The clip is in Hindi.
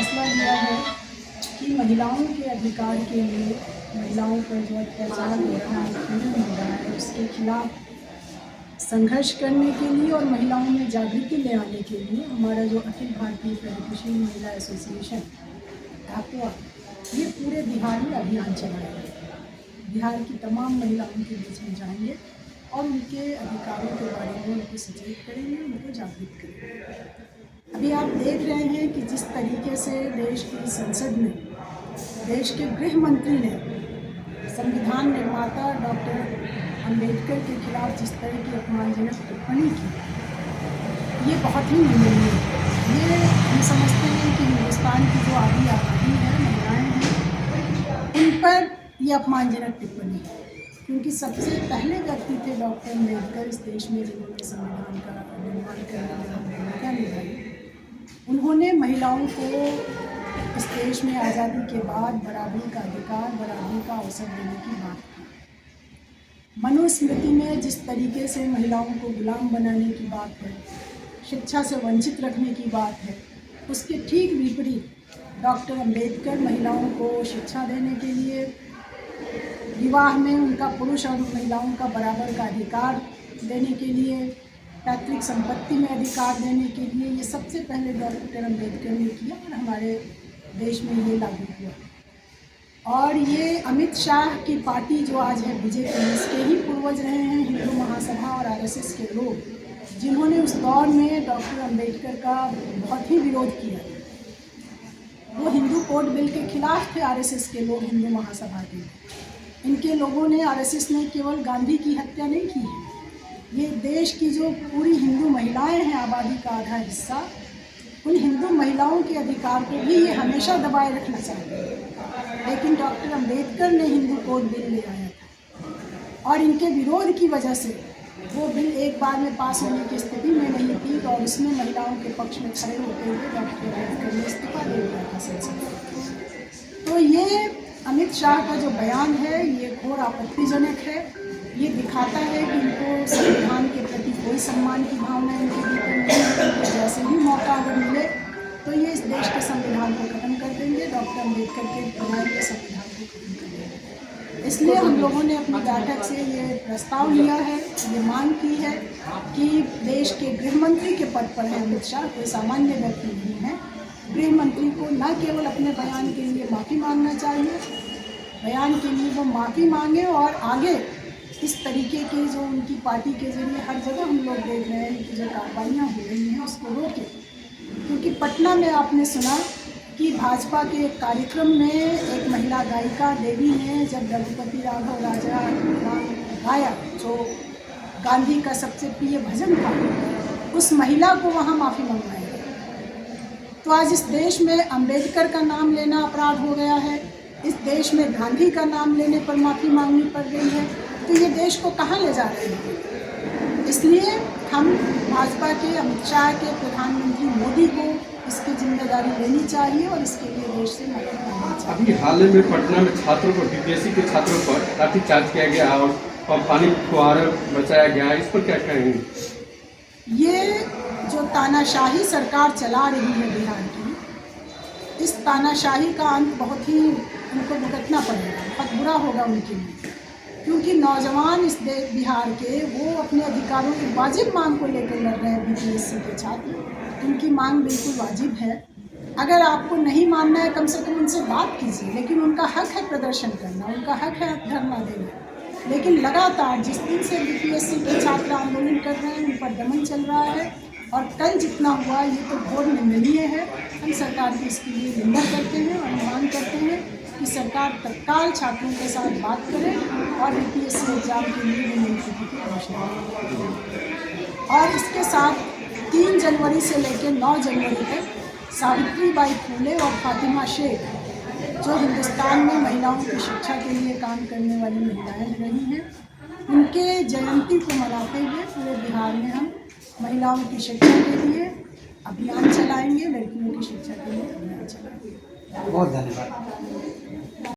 फैसला लिया है कि महिलाओं के अधिकार के लिए, महिलाओं पर जो अत्याचार हो रहा है, उत्पीड़न हो रहा है, उसके खिलाफ संघर्ष करने के लिए और महिलाओं में जागृति ले आने के लिए हमारा जो अखिल भारतीय प्रगतिशील महिला एसोसिएशन ढाकुआ, ये पूरे बिहार में अभियान चलाएगा। बिहार की तमाम महिलाओं के बीच में जाएंगे और उनके अधिकारों के बारे में उनको सचेत करेंगे, उनको जागृत करेंगे। अभी आप देख रहे हैं कि जिस तरीके से देश की संसद में देश के गृह मंत्री ने संविधान निर्माता डॉक्टर अंबेडकर के खिलाफ जिस तरह की अपमानजनक टिप्पणी की, ये बहुत ही निंदनीय है। ये हम समझते हैं कि हिंदुस्तान की जो आधी आबादी है, महिलाएं हैं, उन पर ये अपमानजनक टिप्पणी है, क्योंकि सबसे पहले व्यक्ति थे डॉक्टर अंबेडकर इस देश में जिन्होंने संविधान का निर्माण करने में भूमिका निभाई। उन्होंने महिलाओं को इस देश में आज़ादी के बाद बराबरी का अधिकार, बराबरी का अवसर देने की बात की। मनुस्मृति में जिस तरीके से महिलाओं को गुलाम बनाने की बात है, शिक्षा से वंचित रखने की बात है, उसके ठीक विपरीत डॉक्टर अंबेडकर महिलाओं को शिक्षा देने के लिए, विवाह में उनका पुरुष और महिलाओं का बराबर का अधिकार देने के लिए, पैतृक संपत्ति में अधिकार देने के लिए, ये सबसे पहले डॉक्टर अंबेडकर ने किया और हमारे देश में ये लागू हुआ। और ये अमित शाह की पार्टी जो आज है बीजेपी, इसके ही पूर्वज रहे हैं हिंदू महासभा और आरएसएस के लोग, जिन्होंने उस दौर में डॉक्टर अंबेडकर का बहुत ही विरोध किया। वो हिंदू कोड बिल के खिलाफ थे आरएसएस के लोग, हिंदू महासभा के। इनके लोगों ने, आरएसएस ने केवल गांधी की हत्या नहीं की है, ये देश की जो पूरी हिंदू महिलाएं हैं, आबादी का आधा हिस्सा, उन हिंदू महिलाओं के अधिकार को भी ये हमेशा दबाए रखना चाहते हैं। लेकिन डॉक्टर अंबेडकर ने हिंदू कोड बिल ले आया था और इनके विरोध की वजह से वो बिल एक बार में पास होने की स्थिति में नहीं थी और उसमें महिलाओं के पक्ष में खड़े होते हुए डॉक्टर अंबेडकर ने इस्तीफा दे दिया था संसद में। तो ये अमित शाह का जो बयान है, ये घोर आपत्तिजनक है। ये दिखाता है कि इनको संविधान के प्रति कोई सम्मान की भावना इनके भीतर नहीं है। इनको जैसे ही मौका अगर मिले तो ये इस देश के संविधान को ख़त्म कर देंगे, डॉक्टर अंबेडकर के बनाए हुए संविधान को ख़त्म कर देंगे। इसलिए हम लोगों ने अपनी बैठक से ये प्रस्ताव लिया है, ये मांग की है कि देश के गृह मंत्री के पद पर है अमित शाह, कोई सामान्य व्यक्ति नहीं है। गृह मंत्री को न केवल अपने बयान के लिए माफ़ी मांगना चाहिए, बयान के लिए वो माफ़ी मांगे और आगे इस तरीके के जो उनकी पार्टी के जरिए हर जगह हम लोग देख रहे हैं कि जो कार्रवाइयाँ हो रही हैं, उसको रोकें। क्योंकि पटना में आपने सुना कि भाजपा के एक कार्यक्रम में एक महिला गायिका देवी ने जब रघुपति राघव राजा गाया, जो गांधी का सबसे प्रिय भजन था, उस महिला को वहाँ माफ़ी मंगवाई गई। तो आज इस देश में अंबेडकर का नाम लेना अपराध हो गया है, इस देश में गांधी का नाम लेने पर माफ़ी मांगनी पड़ रही है, तो ये देश को कहाँ ले जा रहे हैं। इसलिए हम भाजपा के, अमित शाह के, प्रधानमंत्री मोदी को इसकी जिम्मेदारी लेनी चाहिए और इसके लिए देश से माफी मांगनी चाहिए। अभी हाल में पटना में छात्रों को, बीपीएससी के छात्रों पर लाठीचार्ज किया गया और पानी फुहारा बचाया गया, इस पर क्या कहेंगे? ये जो तानाशाही सरकार चला रही है बिहार की, इस तानाशाही का अंत बहुत ही उनको भुगतना पड़ेगा, बहुत बुरा होगा उनके लिए। क्योंकि नौजवान इस बिहार के, वो अपने अधिकारों की वाजिब मांग को लेकर लड़ रहे हैं। बीपीएससी के छात्र, उनकी मांग बिल्कुल वाजिब है। अगर आपको नहीं मानना है, कम से कम उनसे बात कीजिए, लेकिन उनका हक है प्रदर्शन करना, उनका हक है धरना देना। लेकिन लगातार जिस दिन से बीपीएससी के छात्र आंदोलन कर रहे हैं, उन पर दमन चल रहा है और कल जितना हुआ ये तो घोर निंदनीय है। हम सरकार की इसके लिए निंदा करते हैं और मांग करते हैं कि सरकार तत्काल छात्रों के साथ बात करे और बीपीएससी एग्जाम के लिए नई तिथि की घोषणा करे। और इसके साथ 3 जनवरी से लेकर 9 जनवरी तक सावित्रीबाई फुले और फातिमा शेख, जो हिंदुस्तान में महिलाओं की शिक्षा के लिए काम करने वाली महिलाएं रही हैं, उनके जयंती को मनाते हुए पूरे बिहार में हम महिलाओं की शिक्षा के लिए अभियान चलाएंगे, लड़कियों की शिक्षा के लिए अभियान चलाएंगे। बहुत धन्यवाद।